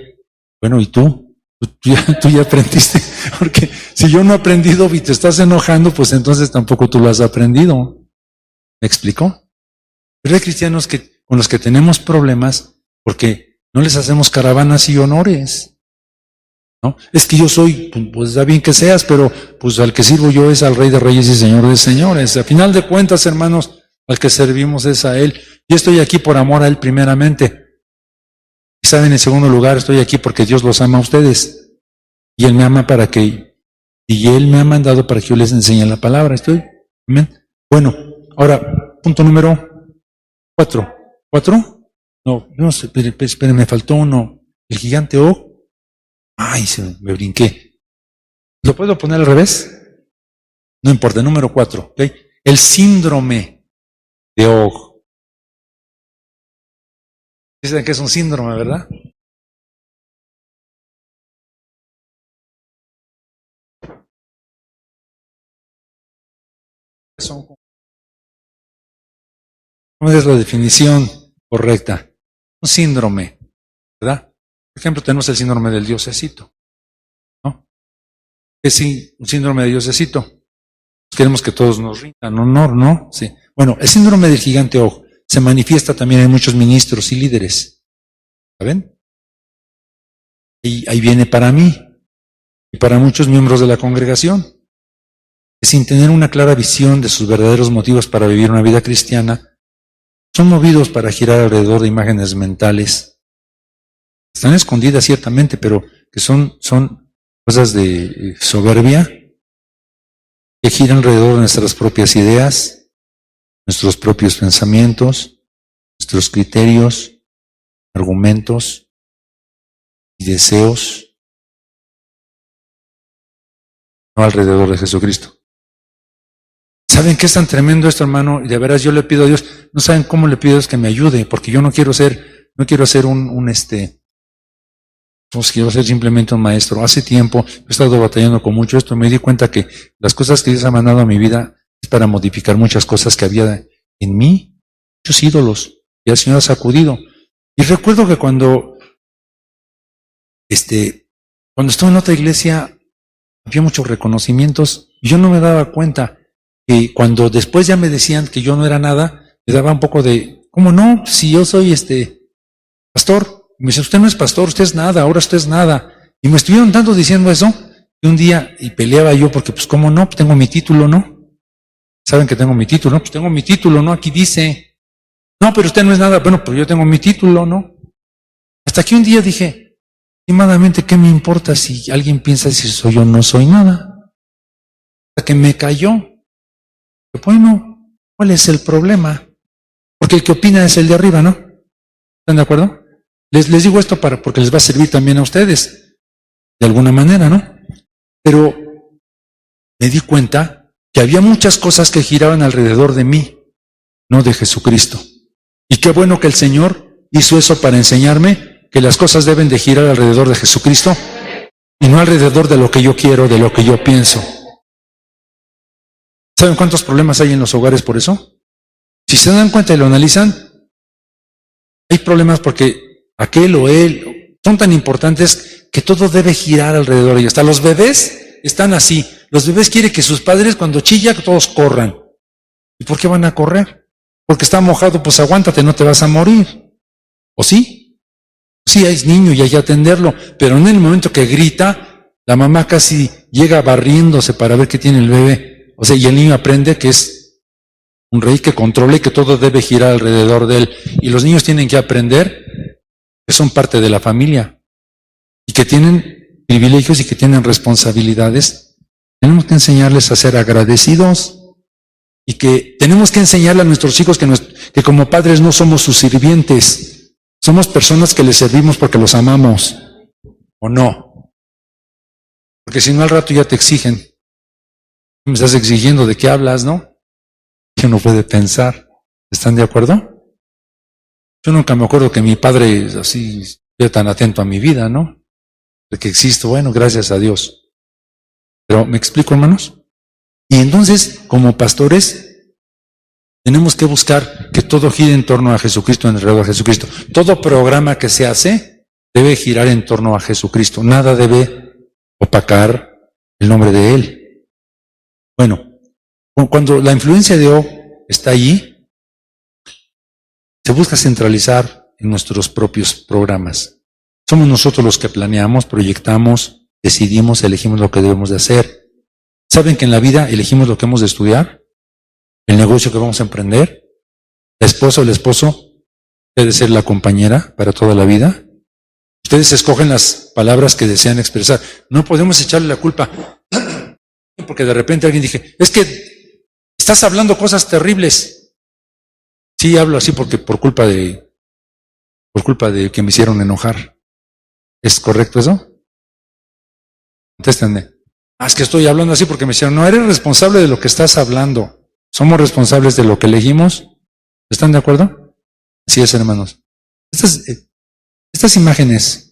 bueno, ¿y tú? Tú ya aprendiste, porque si yo no he aprendido y te estás enojando, pues entonces tampoco tú lo has aprendido. ¿Me explicó? Pero hay cristianos con los que tenemos problemas porque no les hacemos caravanas y honores. ¿No? Es que yo soy, pues está bien que seas, pero pues al que sirvo yo es al Rey de Reyes y Señor de Señores. A final de cuentas, hermanos, al que servimos es a Él. Yo estoy aquí por amor a Él primeramente. Y saben, en segundo lugar, estoy aquí porque Dios los ama a ustedes. Y Él me ama y Él me ha mandado para que yo les enseñe la palabra. Amén. Bueno, ahora, punto número 4. ¿4? No sé, espere, me faltó uno. El gigante Og. Ay, me brinqué. ¿Lo puedo poner al revés? No importa, número 4. ¿Okay? El síndrome de Og. Dicen que es un síndrome, ¿verdad? ¿Cómo es la definición correcta? Un síndrome, ¿verdad? Por ejemplo, tenemos el síndrome del diosecito, ¿no? Es un síndrome de Diosecito. Queremos que todos nos rindan honor, ¿no? Sí. Bueno, el síndrome del gigante Og se manifiesta también en muchos ministros y líderes. ¿Saben? Y ahí viene para mí y para muchos miembros de la congregación, que sin tener una clara visión de sus verdaderos motivos para vivir una vida cristiana, son movidos para girar alrededor de imágenes mentales. Están escondidas ciertamente, pero que son cosas de soberbia, que giran alrededor de nuestras propias ideas, nuestros propios pensamientos, nuestros criterios, argumentos y deseos, no alrededor de Jesucristo. ¿Saben qué es tan tremendo esto, hermano? Y de veras yo le pido a Dios, no saben cómo le pido a Dios que me ayude, porque yo no quiero ser quiero ser simplemente un maestro. Hace tiempo he estado batallando con mucho esto, me di cuenta que las cosas que Dios ha mandado a mi vida es para modificar muchas cosas que había en mí, muchos ídolos, y el Señor ha sacudido. Y recuerdo que cuando estuve en otra iglesia, había muchos reconocimientos, y yo no me daba cuenta que cuando después ya me decían que yo no era nada, me daba un poco de, ¿cómo no? Si yo soy pastor. Y me dice, usted no es pastor, usted es nada, ahora usted es nada. Y me estuvieron tanto diciendo eso, y un día, y peleaba yo, porque pues ¿cómo no? Pues tengo mi título, ¿no? ¿Saben que tengo mi título? No, pues tengo mi título, ¿no? Aquí dice, no, pero usted no es nada. Bueno, pero yo tengo mi título, ¿no? Hasta que un día dije, estimadamente, ¿qué me importa si alguien piensa si soy yo no soy nada? Hasta que me cayó. Bueno, ¿cuál es el problema? Porque el que opina es el de arriba, ¿no? ¿Están de acuerdo? Les digo esto porque les va a servir también a ustedes, de alguna manera, ¿no? Pero me di cuenta que había muchas cosas que giraban alrededor de mí, no de Jesucristo. Y qué bueno que el Señor hizo eso para enseñarme que las cosas deben de girar alrededor de Jesucristo y no alrededor de lo que yo quiero, de lo que yo pienso. ¿Saben cuántos problemas hay en los hogares por eso? Si se dan cuenta y lo analizan, hay problemas porque aquel o él son tan importantes que todo debe girar alrededor de ellos. Hasta los bebés están así. Los bebés quieren que sus padres cuando chilla todos corran. ¿Y por qué van a correr? Porque está mojado, pues aguántate, no te vas a morir. ¿O sí? Sí, es niño y hay que atenderlo. Pero en el momento que grita, la mamá casi llega barriéndose para ver qué tiene el bebé. O sea, y el niño aprende que es un rey que controla y que todo debe girar alrededor de él. Y los niños tienen que aprender que son parte de la familia y que tienen privilegios y que tienen responsabilidades. Tenemos que enseñarles a ser agradecidos y que tenemos que enseñarle a nuestros hijos que como padres no somos sus sirvientes, somos personas que les servimos porque los amamos, ¿o no? Porque si no al rato ya te exigen. Me estás exigiendo, ¿de qué hablas, no? Que uno puede pensar. ¿Están de acuerdo? Yo nunca me acuerdo que mi padre así estuviera tan atento a mi vida, ¿no? De que existo, bueno, gracias a Dios. Pero, ¿me explico, hermanos? Y entonces, como pastores, tenemos que buscar que todo gire en torno a Jesucristo, en alrededor de Jesucristo. Todo programa que se hace debe girar en torno a Jesucristo. Nada debe opacar el nombre de Él. Bueno, cuando la influencia de O está allí, se busca centralizar en nuestros propios programas. Somos nosotros los que planeamos, proyectamos, decidimos, elegimos lo que debemos de hacer. ¿Saben que en la vida elegimos lo que hemos de estudiar? El negocio que vamos a emprender. La esposa o el esposo debe ser la compañera para toda la vida. Ustedes escogen las palabras que desean expresar. No podemos echarle la culpa porque de repente alguien dije, es que estás hablando cosas terribles. Sí, hablo así porque por culpa de que me hicieron enojar. ¿Es correcto eso? Contéstenme. Es que estoy hablando así porque me hicieron. No, eres responsable de lo que estás hablando. Somos responsables de lo que elegimos. ¿Están de acuerdo? Así es, hermanos. Estas imágenes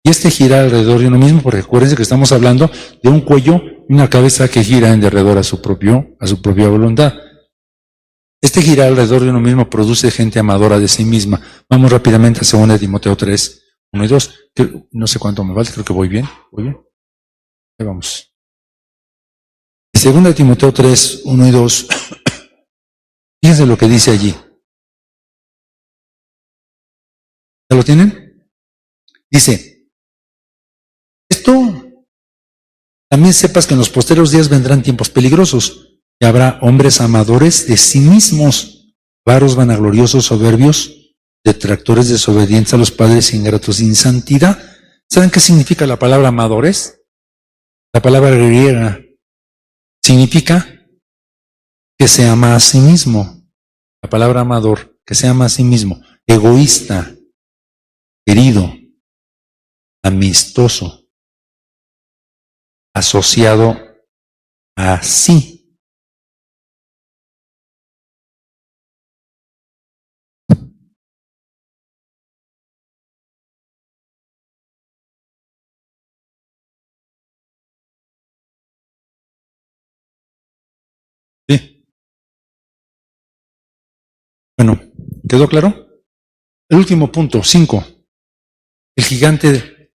y girar alrededor de uno mismo, porque acuérdense que estamos hablando de un cuello y una cabeza que gira en derredor a su propia voluntad. Girar alrededor de uno mismo produce gente amadora de sí misma. Vamos rápidamente a 2 Timoteo 3, 1 y 2. No sé cuánto me falta, creo que voy bien. Ahí vamos. 2 Timoteo 3, 1 y 2. Fíjense lo que dice allí. ¿Ya lo tienen? Dice, esto también sepas que en los posteriores días vendrán tiempos peligrosos, y habrá hombres amadores de sí mismos, varos vanagloriosos, soberbios, detractores, desobedientes a los padres, ingratos, sin santidad. ¿Saben qué significa la palabra amadores? La palabra griega significa que se ama a sí mismo. La palabra amador, que se ama a sí mismo. Egoísta, querido, amistoso, asociado a sí. Sí. Bueno, ¿quedó claro? El último punto, 5. El gigante de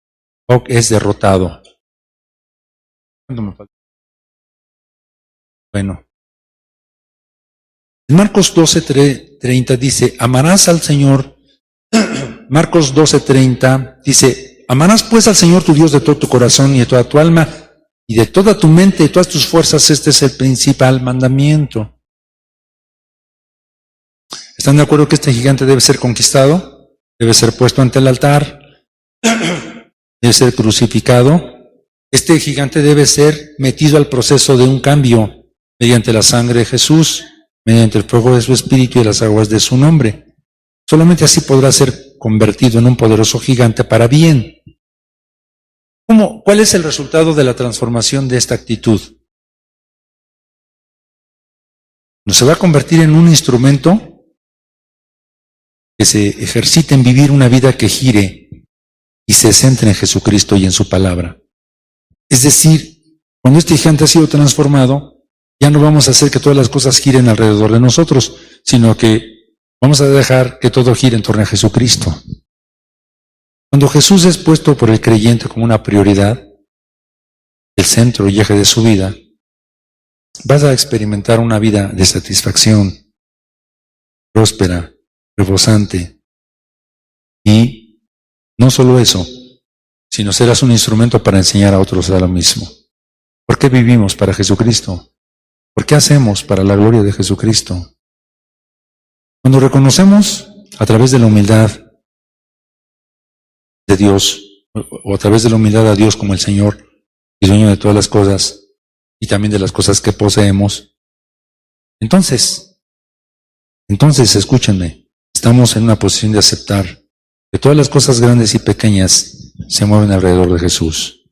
Og es derrotado. ¿Cuánto me falta? Bueno. En Marcos 12:30 dice, amarás al Señor. Marcos 12:30 dice, amarás pues al Señor tu Dios de todo tu corazón y de toda tu alma y de toda tu mente y todas tus fuerzas. Este es el principal mandamiento. ¿Están de acuerdo que este gigante debe ser conquistado? Debe ser puesto ante el altar. Debe ser crucificado. Este gigante debe ser metido al proceso de un cambio mediante la sangre de Jesús, mediante el fuego de su espíritu y las aguas de su nombre. Solamente así podrá ser convertido en un poderoso gigante para bien. ¿Cuál es el resultado de la transformación de esta actitud? No se va a convertir en un instrumento que se ejercite en vivir una vida que gire y se centre en Jesucristo y en su palabra. Es decir, cuando este gigante ha sido transformado, ya no vamos a hacer que todas las cosas giren alrededor de nosotros, sino que vamos a dejar que todo gire en torno a Jesucristo. Cuando Jesús es puesto por el creyente como una prioridad, el centro y eje de su vida, vas a experimentar una vida de satisfacción, próspera, rebosante. Y no solo eso, sino serás un instrumento para enseñar a otros a lo mismo. ¿Por qué vivimos para Jesucristo? ¿Por qué hacemos para la gloria de Jesucristo? Cuando reconocemos a través de la humildad de Dios, o a través de la humildad a Dios como el Señor y dueño de todas las cosas, y también de las cosas que poseemos, entonces, escúchenme, estamos en una posición de aceptar que todas las cosas grandes y pequeñas se mueven alrededor de Jesús.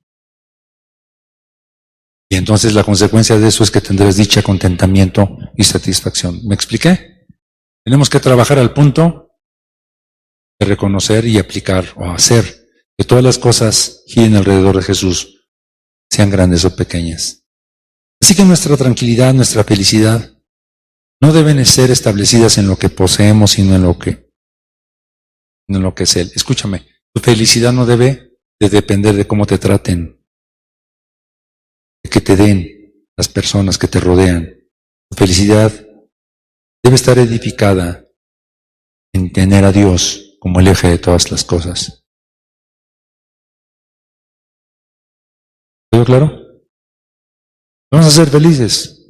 Y entonces la consecuencia de eso es que tendrás dicha, contentamiento y satisfacción. ¿Me expliqué? Tenemos que trabajar al punto de reconocer y aplicar o hacer que todas las cosas giren alrededor de Jesús, sean grandes o pequeñas. Así que nuestra tranquilidad, nuestra felicidad, no deben ser establecidas en lo que poseemos, sino en lo que es Él. Escúchame, tu felicidad no debe de depender de cómo te traten, de que te den las personas que te rodean. Tu felicidad debe estar edificada en tener a Dios como el eje de todas las cosas. ¿Quedó claro? Vamos a ser felices.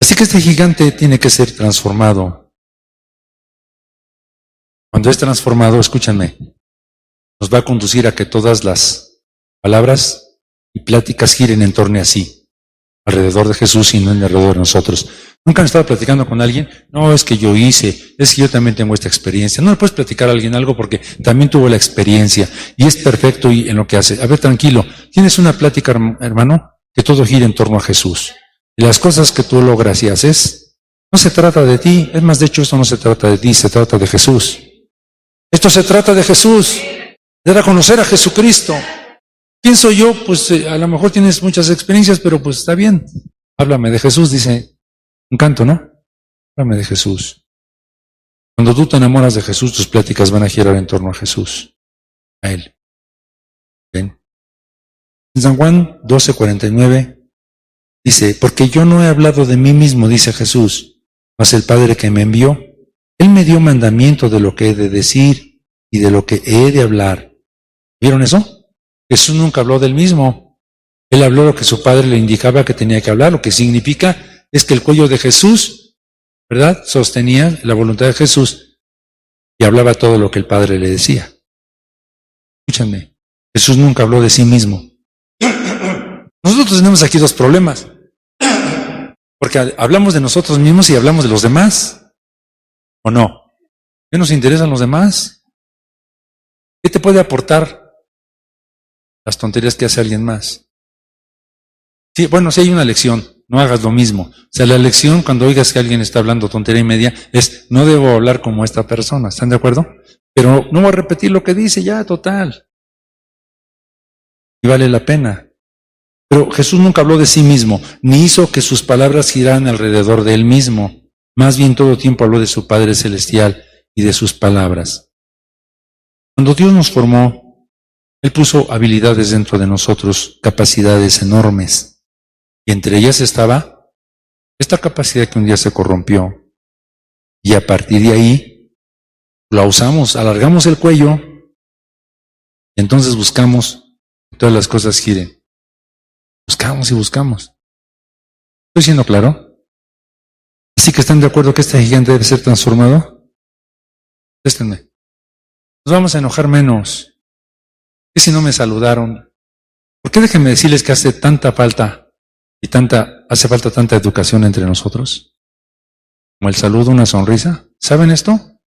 Así que este gigante tiene que ser transformado. Cuando es transformado, escúchanme, nos va a conducir a que todas las palabras y pláticas giren en torno a sí, alrededor de Jesús y no alrededor de nosotros. ¿Nunca han estado platicando con alguien? No, es que yo hice, es que yo también tengo esta experiencia. No le puedes platicar a alguien algo porque también tuvo la experiencia y es perfecto en lo que hace. A ver, tranquilo, tienes una plática, hermano, que todo gira en torno a Jesús. Y las cosas que tú logras y haces, no se trata de ti. Es más, de hecho, esto no se trata de ti, se trata de Jesús. Esto se trata de Jesús, de reconocer a Jesucristo. ¿Quién soy yo? Pues a lo mejor tienes muchas experiencias, pero pues está bien. Háblame de Jesús, dice un canto, ¿no? Háblame de Jesús. Cuando tú te enamoras de Jesús, tus pláticas van a girar en torno a Jesús, a Él. ¿Ven? En San Juan 12:49 dice, porque yo no he hablado de mí mismo, dice Jesús, mas el Padre que me envió, Él me dio mandamiento de lo que he de decir y de lo que he de hablar. ¿Vieron eso? Jesús nunca habló del mismo. Él habló lo que su Padre le indicaba que tenía que hablar. Lo que significa es que el cuello de Jesús, ¿verdad?, sostenía la voluntad de Jesús y hablaba todo lo que el Padre le decía. Escúchenme, Jesús nunca habló de sí mismo. Nosotros tenemos aquí dos problemas, porque hablamos de nosotros mismos y hablamos de los demás, ¿o no? ¿Qué nos interesan los demás? ¿Qué te puede aportar las tonterías que hace alguien más? Sí, bueno, si hay una lección, no hagas lo mismo. O sea, la lección cuando oigas que alguien está hablando tontería y media es, no debo hablar como esta persona, ¿están de acuerdo? Pero no voy a repetir lo que dice, ya, total. Y vale la pena. Pero Jesús nunca habló de sí mismo, ni hizo que sus palabras giraran alrededor de él mismo. Más bien todo tiempo habló de su Padre Celestial y de sus palabras. Cuando Dios nos formó, Él puso habilidades dentro de nosotros, capacidades enormes. Y entre ellas estaba esta capacidad que un día se corrompió. Y a partir de ahí, la usamos, alargamos el cuello, y entonces buscamos que todas las cosas giren. Buscamos y buscamos. ¿Estoy siendo claro? Así que están de acuerdo que este gigante debe ser transformado. Contéstenme. Nos vamos a enojar menos. ¿Qué si no me saludaron? ¿Por qué déjenme decirles que hace tanta falta y hace falta tanta educación entre nosotros? Como el saludo, una sonrisa. ¿Saben esto?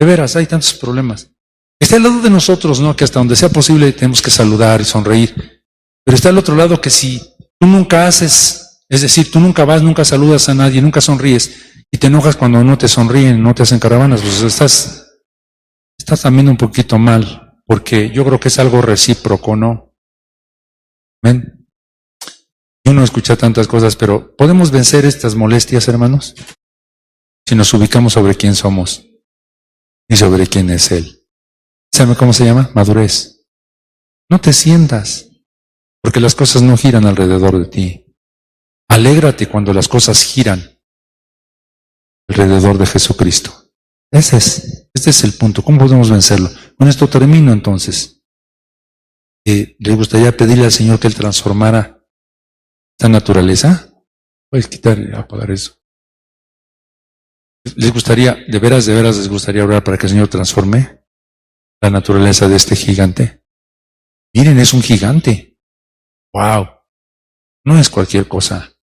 De veras, hay tantos problemas. Está al lado de nosotros, ¿no? Que hasta donde sea posible tenemos que saludar y sonreír. Pero está al otro lado que si tú nunca haces, es decir, tú nunca vas, nunca saludas a nadie, nunca sonríes, y te enojas cuando no te sonríen, no te hacen caravanas, pues estás también un poquito mal, porque yo creo que es algo recíproco, ¿no? ¿Ven? Yo no escuché tantas cosas, pero ¿podemos vencer estas molestias, hermanos? Si nos ubicamos sobre quién somos y sobre quién es Él. ¿Saben cómo se llama? Madurez. No te sientas. Porque las cosas no giran alrededor de ti. Alégrate cuando las cosas giran alrededor de Jesucristo. Este es el punto. ¿Cómo podemos vencerlo? Con esto termino entonces. ¿Les gustaría pedirle al Señor que Él transformara esta naturaleza? Puedes quitar y apagar eso. ¿Les gustaría, de veras les gustaría orar para que el Señor transforme la naturaleza de este gigante? Miren, es un gigante. ¡Wow! No es cualquier cosa.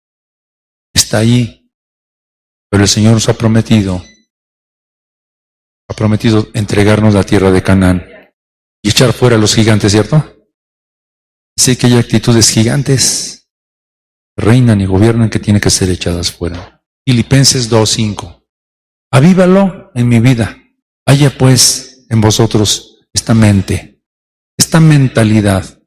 Está ahí. Pero el Señor nos ha prometido entregarnos la tierra de Canaán y echar fuera a los gigantes, ¿cierto? Sé que hay actitudes gigantes que reinan y gobiernan que tienen que ser echadas fuera. Filipenses 2:5. Avívalo en mi vida. Haya pues en vosotros esta mente, esta mentalidad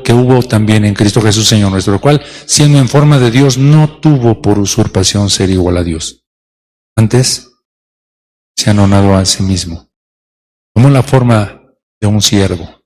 que hubo también en Cristo Jesús Señor nuestro, lo cual, siendo en forma de Dios, no tuvo por usurpación ser igual a Dios. Antes, se anonadó a sí mismo. Tomó la forma de un siervo.